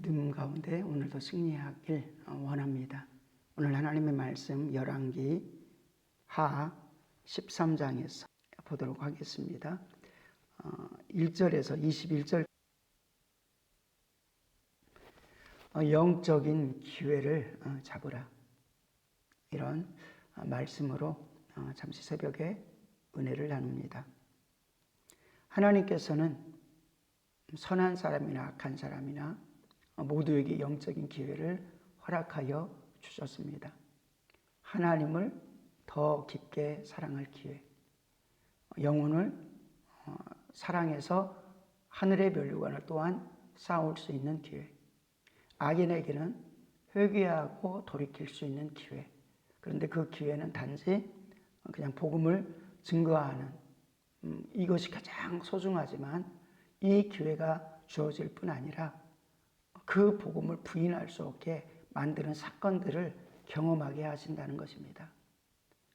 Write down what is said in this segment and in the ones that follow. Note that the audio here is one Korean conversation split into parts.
믿음 가운데 오늘도 승리하길 원합니다. 오늘 하나님의 말씀 열왕기 하 13장에서 보도록 하겠습니다. 1절에서 21절 영적인 기회를 잡으라, 이런 말씀으로 잠시 새벽에 은혜를 나눕니다. 하나님께서는 선한 사람이나 악한 사람이나 모두에게 영적인 기회를 허락하여 주셨습니다. 하나님을 더 깊게 사랑할 기회, 영혼을 사랑해서 하늘의 면류관을 또한 쌓을 수 있는 기회, 악인에게는 회개하고 돌이킬 수 있는 기회. 그런데 그 기회는 단지 그냥 복음을 증거하는 이것이 가장 소중하지만 이 기회가 주어질 뿐 아니라 그 복음을 부인할 수 없게 만드는 사건들을 경험하게 하신다는 것입니다.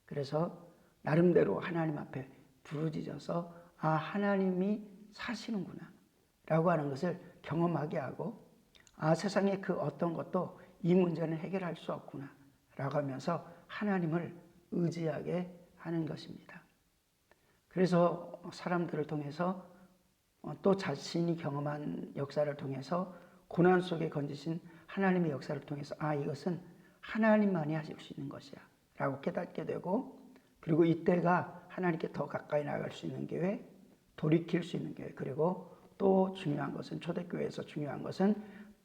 그래서 나름대로 하나님 앞에 부르짖어서 하나님이 사시는구나 라고 하는 것을 경험하게 하고, 세상의 그 어떤 것도 이 문제는 해결할 수 없구나 라고 하면서 하나님을 의지하게 하는 것입니다. 그래서 사람들을 통해서 또 자신이 경험한 역사를 통해서 고난 속에 건지신 하나님의 역사를 통해서 이것은 하나님만이 하실 수 있는 것이야 라고 깨닫게 되고, 그리고 이때가 하나님께 더 가까이 나아갈 수 있는 기회, 돌이킬 수 있는 기회, 그리고 또 중요한 것은, 초대교회에서 중요한 것은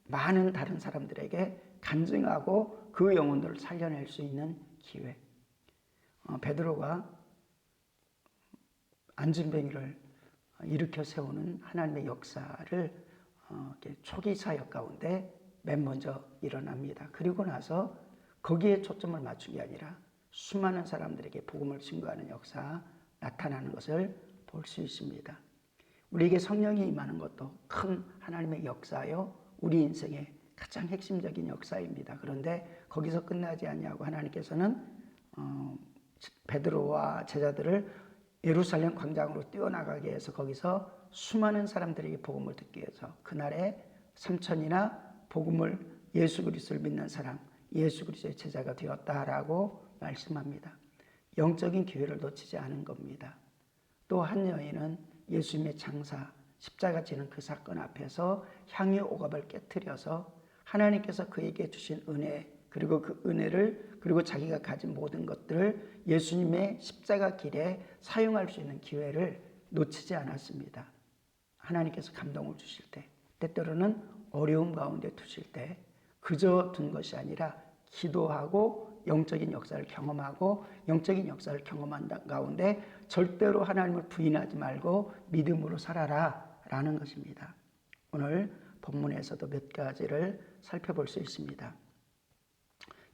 많은 다른 사람들에게 간증하고 그 영혼들을 살려낼 수 있는 기회. 베드로가 안진뱅이를 일으켜 세우는 하나님의 역사를 초기 사역 가운데 맨 먼저 일어납니다. 그리고 나서 거기에 초점을 맞춘 게 아니라 수많은 사람들에게 복음을 증거하는 역사 나타나는 것을 볼 수 있습니다. 우리에게 성령이 임하는 것도 큰 하나님의 역사요, 우리 인생의 가장 핵심적인 역사입니다. 그런데 거기서 끝나지 않냐고 하나님께서는 베드로와 제자들을 예루살렘 광장으로 뛰어나가게 해서 거기서 수많은 사람들에게 복음을 듣게 해서 그날에 3,000이나 복음을, 예수 그리스도를 믿는 사람, 예수 그리스도의 제자가 되었다라고 말씀합니다. 영적인 기회를 놓치지 않은 겁니다. 또 한 여인은 예수님의 장사, 십자가 지는 그 사건 앞에서 향유 옥합을 깨트려서 하나님께서 그에게 주신 은혜, 그리고 그 은혜를, 그리고 자기가 가진 모든 것들을 예수님의 십자가 길에 사용할 수 있는 기회를 놓치지 않았습니다. 하나님께서 감동을 주실 때, 때때로는 어려움 가운데 두실 때 그저 둔 것이 아니라 기도하고 영적인 역사를 경험하고, 영적인 역사를 경험한 가운데 절대로 하나님을 부인하지 말고 믿음으로 살아라 라는 것입니다. 오늘 본문에서도 몇 가지를 살펴볼 수 있습니다.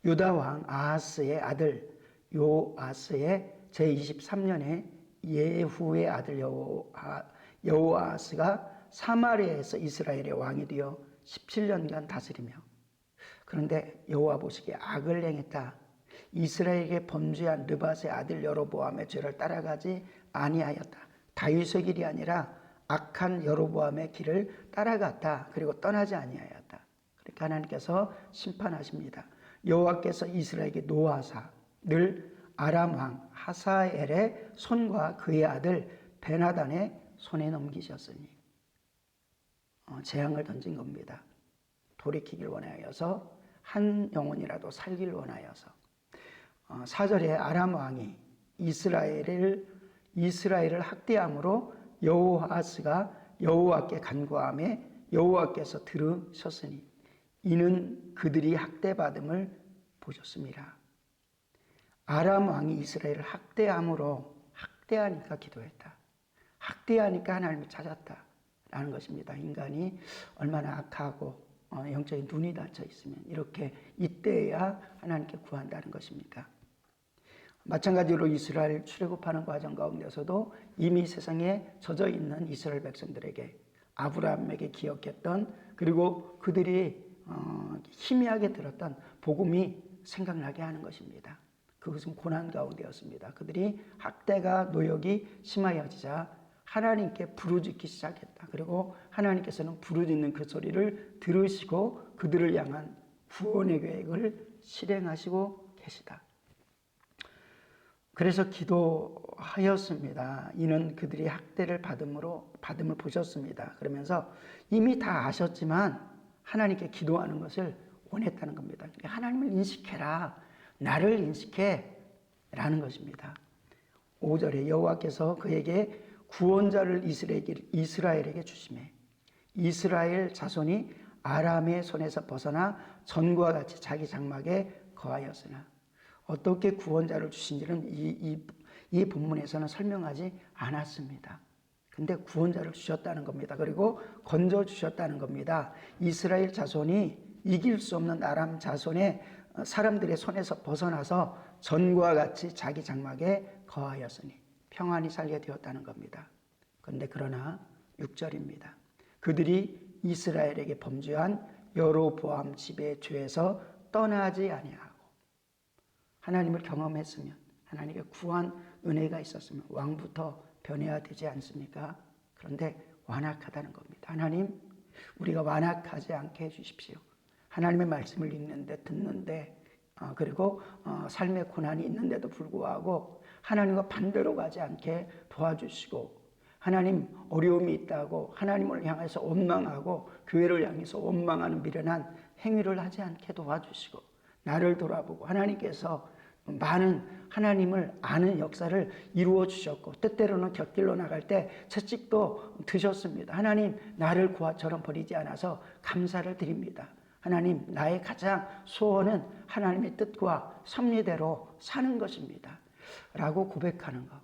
유다왕 아하스의 아들 요아스의 제23년에 예후의 아들 여호아스가 사마리아에서 이스라엘의 왕이 되어 17년간 다스리며, 그런데 여호와 보시기에 악을 행했다. 이스라엘에게 범죄한 느밧의 아들 여로보암의 죄를 따라가지 아니하였다. 다윗의 길이 아니라 악한 여로보암의 길을 따라갔다. 그리고 떠나지 아니하였다. 그러니까 하나님께서 심판하십니다. 여호와께서 이스라엘에게 노하사 늘 아람 왕 하사엘의 손과 그의 아들 베나단의 손에 넘기셨으니, 재앙을 던진 겁니다. 돌이키길 원하여서, 한 영혼이라도 살길 원하여서. 4절에 아람 왕이 이스라엘을 학대함으로 여호아스가 여호와께 간구하매 여호와께서 들으셨으니 이는 그들이 학대받음을 보셨습니다. 아람 왕이 이스라엘을 학대함으로, 학대하니까 기도했다. 학대하니까 하나님을 찾았다 라는 것입니다. 인간이 얼마나 악하고 영적인 눈이 닫혀 있으면 이렇게 이때야 하나님께 구한다는 것입니까? 마찬가지로 이스라엘 출애굽하는 과정 가운데서도 이미 세상에 젖어 있는 이스라엘 백성들에게, 아브라함에게 기억했던, 그리고 그들이 희미하게 들었던 복음이 생각나게 하는 것입니다. 그것은 고난 가운데였습니다. 그들이 학대가, 노역이 심하여지자 하나님께 부르짖기 시작했다. 그리고 하나님께서는 부르짖는 그 소리를 들으시고 그들을 향한 구원의 계획을 실행하시고 계시다. 그래서 기도하였습니다. 이는 그들이 학대를 받음을 보셨습니다. 그러면서 이미 다 아셨지만 하나님께 기도하는 것을 원했다는 겁니다. 하나님을 인식해라. 나를 인식해. 라는 것입니다. 5절에 여호와께서 그에게 구원자를 이스라엘에게 주시매 이스라엘 자손이 아람의 손에서 벗어나 전과 같이 자기 장막에 거하였으나 어떻게 구원자를 주신지는 이 본문에서는 설명하지 않았습니다. 근데 구원자를 주셨다는 겁니다. 그리고 건져 주셨다는 겁니다. 이스라엘 자손이 이길 수 없는 아람 자손의 사람들의 손에서 벗어나서 전과 같이 자기 장막에 거하였으니 평안히 살게 되었다는 겁니다. 그런데 그러나 6절입니다. 그들이 이스라엘에게 범죄한 여로보암 집의 죄에서 떠나지 아니하고 하나님을 경험했으면 하나님께 구한 은혜가 있었으면 왕부터 변해야 되지 않습니까? 그런데 완악하다는 겁니다. 하나님, 우리가 완악하지 않게 해주십시오. 하나님의 말씀을 읽는데 듣는데 그리고 삶의 고난이 있는데도 불구하고 하나님과 반대로 가지 않게 도와주시고 하나님 어려움이 있다고 하나님을 향해서 원망하고 교회를 향해서 원망하는 미련한 행위를 하지 않게 도와주시고 나를 돌아보고 하나님께서 많은 하나님을 아는 역사를 이루어 주셨고 때때로는 곁길로 나갈 때 채찍도 드셨습니다. 하나님 나를 고아처럼 버리지 않아서 감사를 드립니다. 하나님 나의 가장 소원은 하나님의 뜻과 섭리대로 사는 것입니다. 라고 고백하는 것.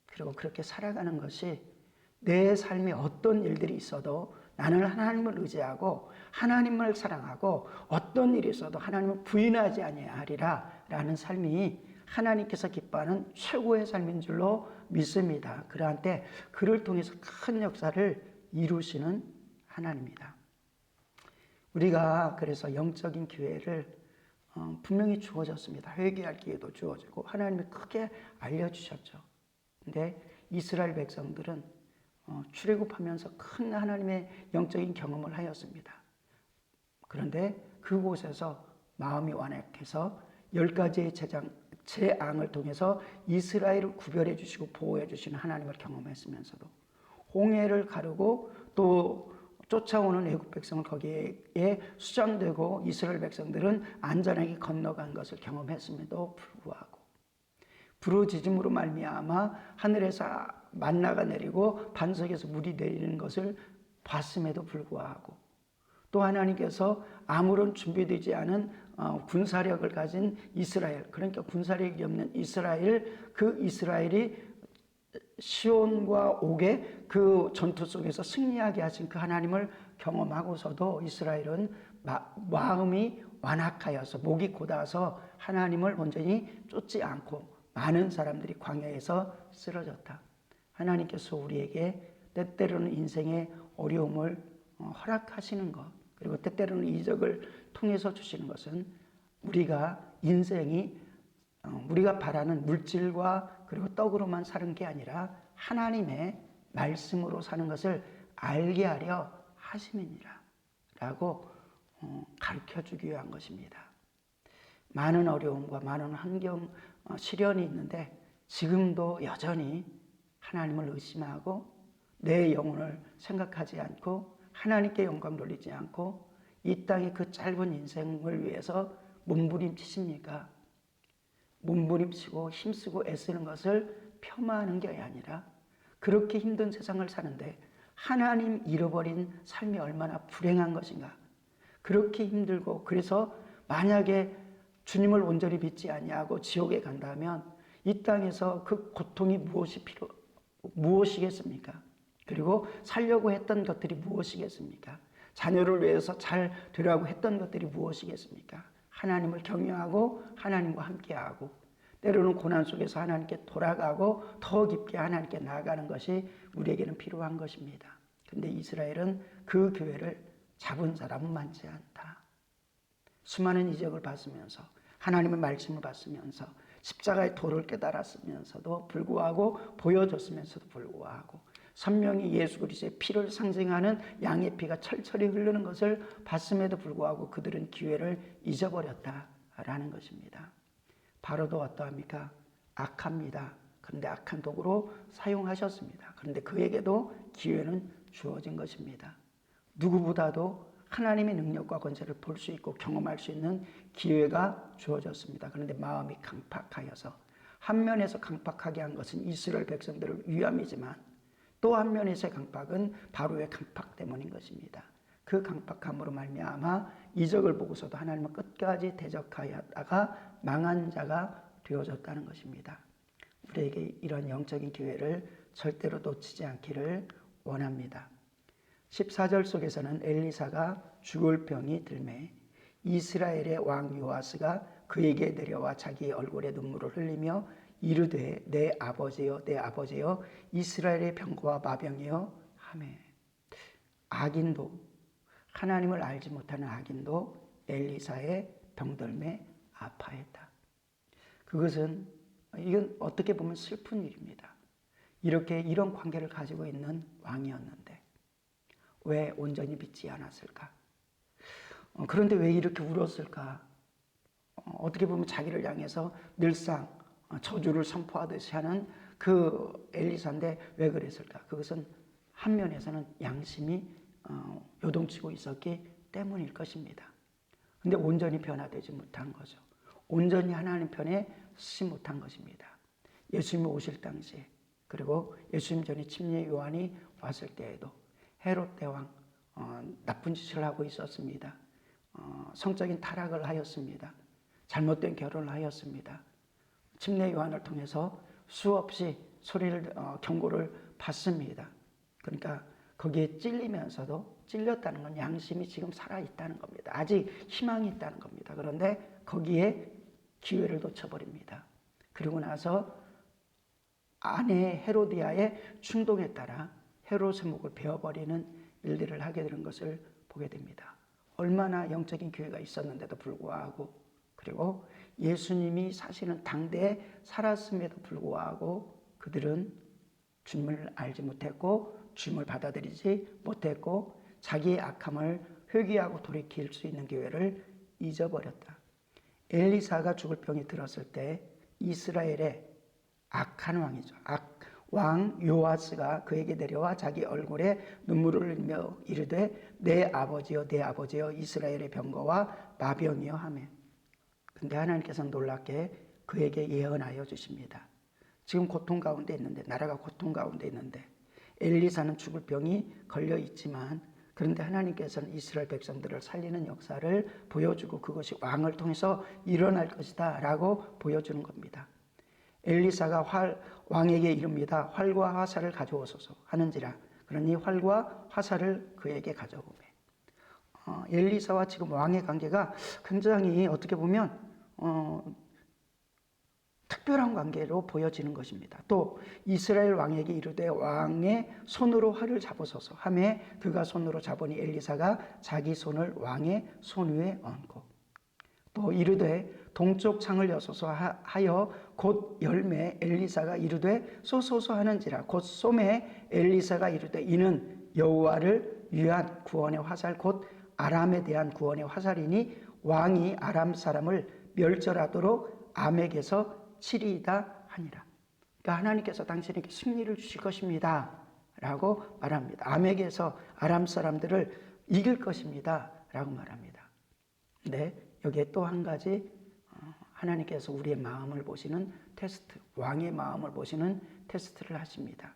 그리고 그렇게 살아가는 것이 내 삶에 어떤 일들이 있어도 나는 하나님을 의지하고 하나님을 사랑하고 어떤 일이 있어도 하나님을 부인하지 아니하리라 라는 삶이 하나님께서 기뻐하는 최고의 삶인 줄로 믿습니다. 그러한 때 그를 통해서 큰 역사를 이루시는 하나님입니다. 우리가 그래서 영적인 기회를 분명히 주어졌습니다. 회개할 기회도 주어지고 하나님이 크게 알려주셨죠. 근데 이스라엘 백성들은 출애굽하면서 큰 하나님의 영적인 경험을 하였습니다. 그런데 그곳에서 마음이 완악해서 10가지의 재앙을 통해서 이스라엘을 구별해 주시고 보호해 주시는 하나님을 경험했으면서도 홍해를 가르고 또 쫓아오는 애국 백성을 거기에 수장되고 이스라엘 백성들은 안전하게 건너간 것을 경험했음에도 불구하고 부르짖음으로 말미암아 하늘에서 만나가 내리고 반석에서 물이 내리는 것을 봤음에도 불구하고 또 하나님께서 아무런 준비되지 않은 군사력을 가진 이스라엘, 그러니까 군사력이 없는 이스라엘, 그 이스라엘이 시온과 옥의 그 전투 속에서 승리하게 하신 그 하나님을 경험하고서도 이스라엘은 마음이 완악하여서 목이 곧아서 하나님을 온전히 쫓지 않고 많은 사람들이 광야에서 쓰러졌다. 하나님께서 우리에게 때때로는 인생의 어려움을 허락하시는 것, 그리고 때때로는 이적을 통해서 주시는 것은 우리가 인생이 우리가 바라는 물질과 그리고 떡으로만 사는 게 아니라 하나님의 말씀으로 사는 것을 알게 하려 하심이니라 라고 가르쳐주기 위한 것입니다. 많은 어려움과 많은 환경 시련이 있는데 지금도 여전히 하나님을 의심하고 내 영혼을 생각하지 않고 하나님께 영광 돌리지 않고 이 땅의 그 짧은 인생을 위해서 몸부림치십니까? 몸부림치고 힘쓰고 애쓰는 것을 폄하하는 게 아니라 그렇게 힘든 세상을 사는데 하나님 잃어버린 삶이 얼마나 불행한 것인가. 그렇게 힘들고 그래서 만약에 주님을 온전히 믿지 아니하고 지옥에 간다면 이 땅에서 그 고통이 무엇이겠습니까? 그리고 살려고 했던 것들이 무엇이겠습니까? 자녀를 위해서 잘 되라고 했던 것들이 무엇이겠습니까? 하나님을 경외하고 하나님과 함께하고 때로는 고난 속에서 하나님께 돌아가고 더 깊게 하나님께 나아가는 것이 우리에게는 필요한 것입니다. 근데 이스라엘은 그 교회를 잡은 사람은 많지 않다. 수많은 이적을 봤으면서 하나님의 말씀을 봤으면서 십자가의 도를 깨달았으면서도 불구하고 보여줬으면서도 불구하고 선명히 예수 그리스도의 피를 상징하는 양의 피가 철철이 흐르는 것을 봤음에도 불구하고 그들은 기회를 잊어버렸다라는 것입니다. 바로도 어떠합니까? 악합니다. 그런데 악한 도구로 사용하셨습니다. 그런데 그에게도 기회는 주어진 것입니다. 누구보다도 하나님의 능력과 권세를 볼 수 있고 경험할 수 있는 기회가 주어졌습니다. 그런데 마음이 강팍하여서, 한 면에서 강팍하게 한 것은 이스라엘 백성들을 위함이지만 또 한 면에서의 강팍은 바로의 강팍 때문인 것입니다. 그 강팍함으로 말미암아 이적을 보고서도 하나님을 끝까지 대적하였다가 망한 자가 되어졌다는 것입니다. 우리에게 이런 영적인 기회를 절대로 놓치지 않기를 원합니다. 14절 속에서는 엘리사가 죽을 병이 들매 이스라엘의 왕 요아스가 그에게 내려와 자기 얼굴에 눈물을 흘리며 이르되 내 아버지여 내 아버지여 이스라엘의 병거와 마병이여 하매. 악인도, 하나님을 알지 못하는 악인도 엘리사의 병들매 아파했다. 그것은, 이건 어떻게 보면 슬픈 일입니다. 이런 관계를 가지고 있는 왕이었는데 왜 온전히 믿지 않았을까? 그런데 왜 이렇게 울었을까? 어떻게 보면 자기를 향해서 늘상 저주를 선포하듯이 하는 그 엘리사인데 왜 그랬을까? 그것은 한 면에서는 양심이 요동치고 있었기 때문일 것입니다. 근데 온전히 변화되지 못한 거죠. 온전히 하나님 편에 서지 못한 것입니다. 예수님이 오실 당시에, 그리고 예수님 전에 침례 요한이 왔을 때에도 헤롯 대왕 나쁜 짓을 하고 있었습니다. 성적인 타락을 하였습니다. 잘못된 결혼을 하였습니다. 침례 요한을 통해서 수없이 경고를 받습니다. 그러니까 거기에 찔리면서도, 찔렸다는 건 양심이 지금 살아있다는 겁니다. 아직 희망이 있다는 겁니다. 그런데 거기에 기회를 놓쳐버립니다. 그리고 나서 아내 헤로디아의 충동에 따라 헤롯의 목을 베어버리는 일들을 하게 되는 것을 보게 됩니다. 얼마나 영적인 기회가 있었는데도 불구하고, 그리고 예수님이 사실은 당대에 살았음에도 불구하고 그들은 주님을 알지 못했고 주님을 받아들이지 못했고 자기의 악함을 회개하고 돌이킬 수 있는 기회를 잊어버렸다. 엘리사가 죽을 병이 들었을 때 이스라엘의 악한 왕이죠. 왕 요아스가 그에게 내려와 자기 얼굴에 눈물을 흘리며 이르되 내 아버지여 내 아버지여 이스라엘의 병거와 마병이여 하매. 근데 하나님께서는 놀랍게 그에게 예언하여 주십니다. 지금 고통 가운데 있는데, 나라가 고통 가운데 있는데 엘리사는 죽을 병이 걸려 있지만, 그런데 하나님께서는 이스라엘 백성들을 살리는 역사를 보여주고 그것이 왕을 통해서 일어날 것이다 라고 보여주는 겁니다. 엘리사가 왕에게 이릅니다. 활과 화살을 가져오소서 하는지라. 그러니 활과 화살을 그에게 가져오매. 엘리사와 지금 왕의 관계가 굉장히 어떻게 보면 특별한 관계로 보여지는 것입니다. 또 이스라엘 왕에게 이르되 왕의 손으로 활을 잡으소서 하매 그가 손으로 잡으니 엘리사가 자기 손을 왕의 손 위에 얹고, 또 이르되 동쪽 창을 여소서 하여 곧 열매 엘리사가 이르되 쏘소서 하는지라. 곧 쏘매 엘리사가 이르되 이는 여호와를 위한 구원의 화살 곧 아람에 대한 구원의 화살이니 왕이 아람 사람을 멸절하도록 암에게서 치리이다 하니라. 그러니까 하나님께서 당신에게 승리를 주실 것입니다 라고 말합니다. 암에게서 아람 사람들을 이길 것입니다 라고 말합니다. 근데 여기에 또 한 가지 하나님께서 우리의 마음을 보시는 테스트, 왕의 마음을 보시는 테스트를 하십니다.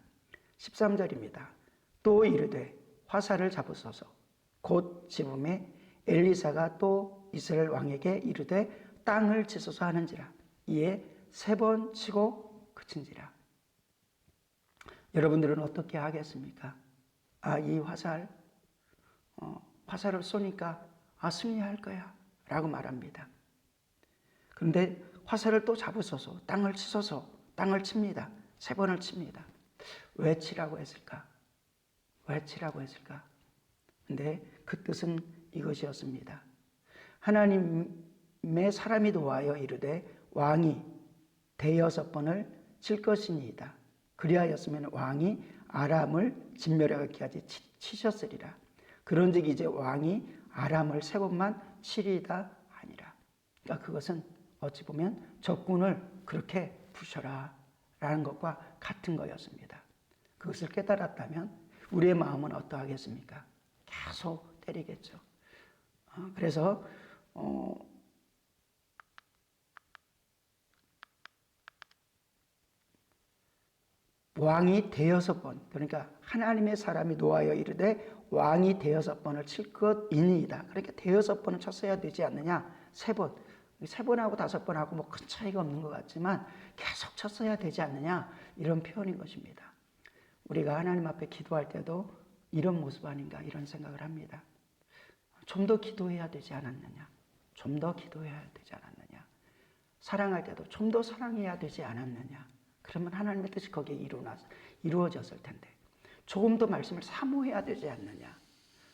13절입니다. 또 이르되 화살을 잡으소서 곧 집음에 엘리사가 또 이스라엘 왕에게 이르되 땅을 치소서 하는지라. 이에 3번 치고 그친지라. 여러분들은 어떻게 하겠습니까? 이 화살을 쏘니까 승리할 거야 라고 말합니다. 그런데 화살을 또 잡으소서, 땅을 치소서, 땅을 칩니다. 3번을 칩니다. 왜 치라고 했을까? 왜 치라고 했을까? 근데 그 뜻은 이것이었습니다. 하나님의 사람이 도와여 이르되 왕이 6번을 칠 것이니이다. 그리하였으면 왕이 아람을 진멸하기까지 치셨으리라. 그런즉 이제 왕이 아람을 3번만 치리이다 하니라. 그러니까 그것은 어찌 보면 적군을 그렇게 부셔라 라는 것과 같은 거였습니다. 그것을 깨달았다면 우리의 마음은 어떠하겠습니까? 계속 때리겠죠. 그래서 왕이 대여섯 번, 그러니까 하나님의 사람이 노하여 이르되 왕이 대여섯 번을 칠 것이니이다. 그러니까 대여섯 번은 쳤어야 되지 않느냐? 3번. 3번하고 5번하고 뭐 큰 차이가 없는 것 같지만 계속 쳤어야 되지 않느냐? 이런 표현인 것입니다. 우리가 하나님 앞에 기도할 때도 이런 모습 아닌가 이런 생각을 합니다. 좀 더 기도해야 되지 않았느냐? 좀 더 기도해야 되지 않았느냐? 사랑할 때도 좀 더 사랑해야 되지 않았느냐? 그러면 하나님의 뜻이 거기에 이루어졌을 텐데 조금 더 말씀을 사모해야 되지 않느냐?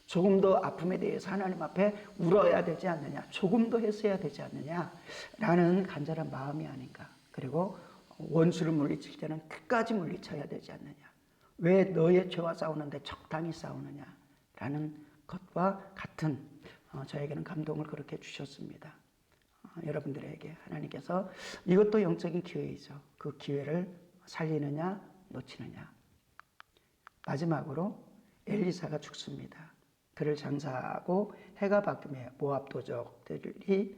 조금 더 아픔에 대해서 하나님 앞에 울어야 되지 않느냐? 조금 더 했어야 되지 않느냐? 라는 간절한 마음이 아닌가. 그리고 원수를 물리칠 때는 끝까지 물리쳐야 되지 않느냐? 왜 너의 죄와 싸우는데 적당히 싸우느냐? 라는 것과 같은 저에게는 감동을 그렇게 주셨습니다. 여러분들에게 하나님께서 이것도 영적인 기회이죠. 그 기회를 살리느냐 놓치느냐. 마지막으로 엘리사가 죽습니다. 그를 장사하고 해가 바뀌며 모압 도적대들이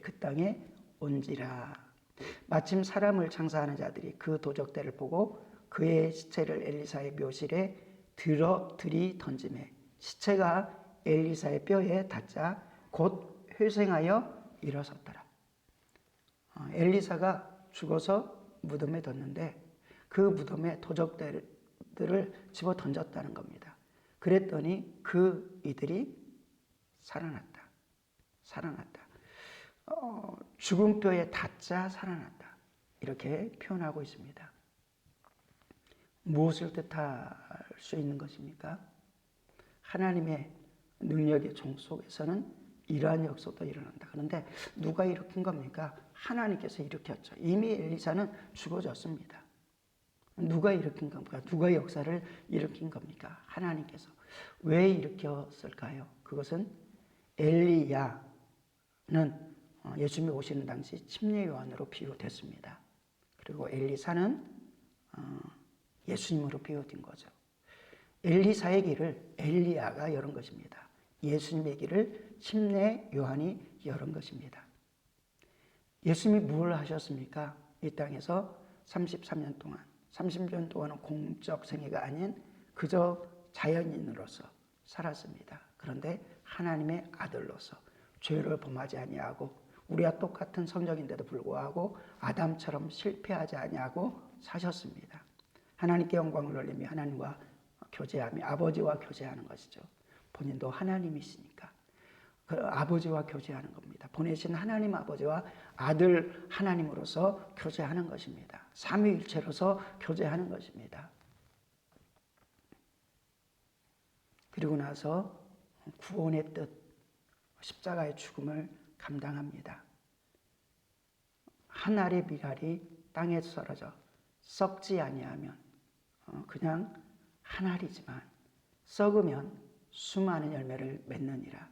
그 땅에 온지라. 마침 사람을 장사하는 자들이 그 도적대를 보고 그의 시체를 엘리사의 묘실에 들이던지매 시체가 엘리사의 뼈에 닿자 곧 회생하여 일어섰더라. 엘리사가 죽어서 무덤에 뒀는데 그 무덤에 도적들을 집어 던졌다는 겁니다. 그랬더니 이들이 살아났다. 죽은 뼈에 닿자 살아났다. 이렇게 표현하고 있습니다. 무엇을 뜻할 수 있는 것입니까? 하나님의 능력의 종 속에서는 이러한 역사도 일어난다. 그런데 누가 일으킨 겁니까? 하나님께서 일으켰죠. 이미 엘리사는 죽어졌습니다. 누가 일으킨 겁니까? 누가 역사를 일으킨 겁니까? 하나님께서. 왜 일으켰을까요? 그것은 엘리야는 예수님이 오시는 당시 침례 요한으로 비유됐습니다. 그리고 엘리사는 예수님으로 비유된 거죠. 엘리사의 길을 엘리야가 열은 것입니다. 예수님의 길을 침례 요한이 열은 것입니다. 예수님이 뭘 하셨습니까? 이 땅에서 33년 동안, 30년 동안은 공적 생애가 아닌 그저 자연인으로서 살았습니다. 그런데 하나님의 아들로서 죄를 범하지 아니하고 우리와 똑같은 성적인데도 불구하고 아담처럼 실패하지 아니하고 사셨습니다. 하나님께 영광을 돌리며 하나님과 교제하며 아버지와 교제하는 것이죠. 본인도 하나님이시니까 그 아버지와 교제하는 겁니다. 보내신 하나님 아버지와 아들 하나님으로서 교제하는 것입니다. 삼위일체로서 교제하는 것입니다. 그리고 나서 구원의 뜻, 십자가의 죽음을 감당합니다. 한 알의 미랄이 땅에 썰어져 썩지 아니하면 그냥 한 알이지만 썩으면 수많은 열매를 맺느니라.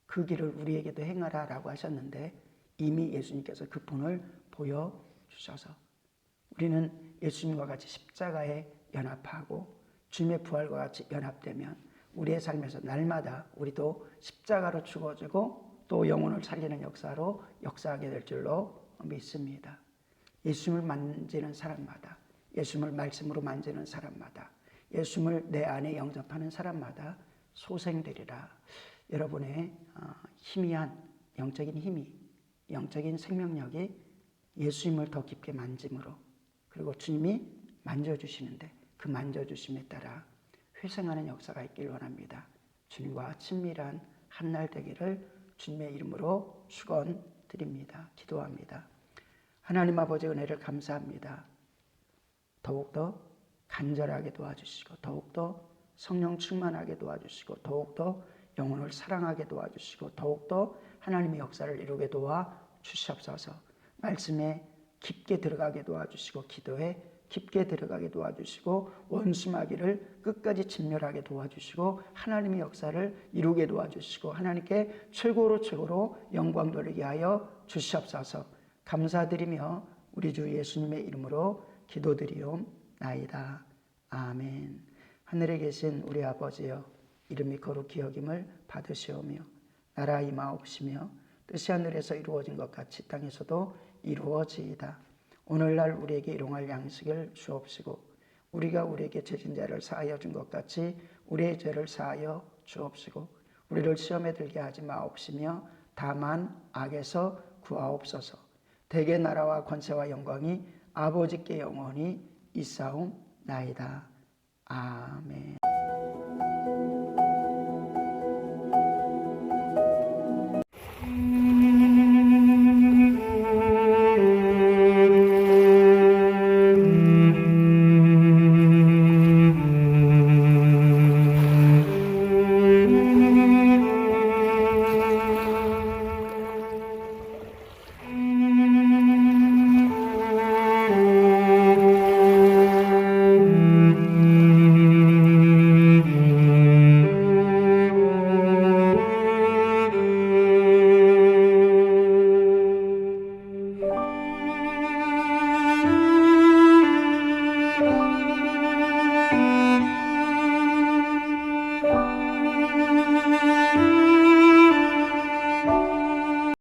그 길을 우리에게도 행하라 라고 하셨는데 이미 예수님께서 그 본을 보여주셔서 우리는 예수님과 같이 십자가에 연합하고 주님의 부활과 같이 연합되면 우리의 삶에서 날마다 우리도 십자가로 죽어지고 또 영혼을 살리는 역사로 역사하게 될 줄로 믿습니다. 예수님을 만지는 사람마다, 예수님을 말씀으로 만지는 사람마다, 예수님을 내 안에 영접하는 사람마다 소생되리라. 여러분의 희미한 영적인 힘이, 영적인 생명력이 예수님을 더 깊게 만짐으로 그리고 주님이 만져주시는데 그 만져주심에 따라 회생하는 역사가 있길 원합니다. 주님과 친밀한 한날 되기를 주님의 이름으로 축원드립니다. 기도합니다. 하나님 아버지 은혜를 감사합니다. 더욱더 간절하게 도와주시고 더욱더 성령 충만하게 도와주시고 더욱더 영혼을 사랑하게 도와주시고 더욱더 하나님의 역사를 이루게 도와주시옵소서. 말씀에 깊게 들어가게 도와주시고 기도에 깊게 들어가게 도와주시고 원수 마귀를 끝까지 진멸하게 도와주시고 하나님의 역사를 이루게 도와주시고 하나님께 최고로 영광 돌리게 하여 주시옵소서. 감사드리며 우리 주 예수님의 이름으로 기도드리옵나이다. 아멘. 하늘에 계신 우리 아버지여, 이름이 거룩히 여김을 받으시오며 나라 임하옵시며 뜻이 하늘에서 이루어진 것 같이 땅에서도 이루어지이다. 오늘날 우리에게 일용할 양식을 주옵시고 우리가 우리에게 죄진 자를 사하여 준 것 같이 우리의 죄를 사하여 주옵시고 우리를 시험에 들게 하지 마옵시며 다만 악에서 구하옵소서. 대개 나라와 권세와 영광이 아버지께 영원히 있사옵나이다. 아멘.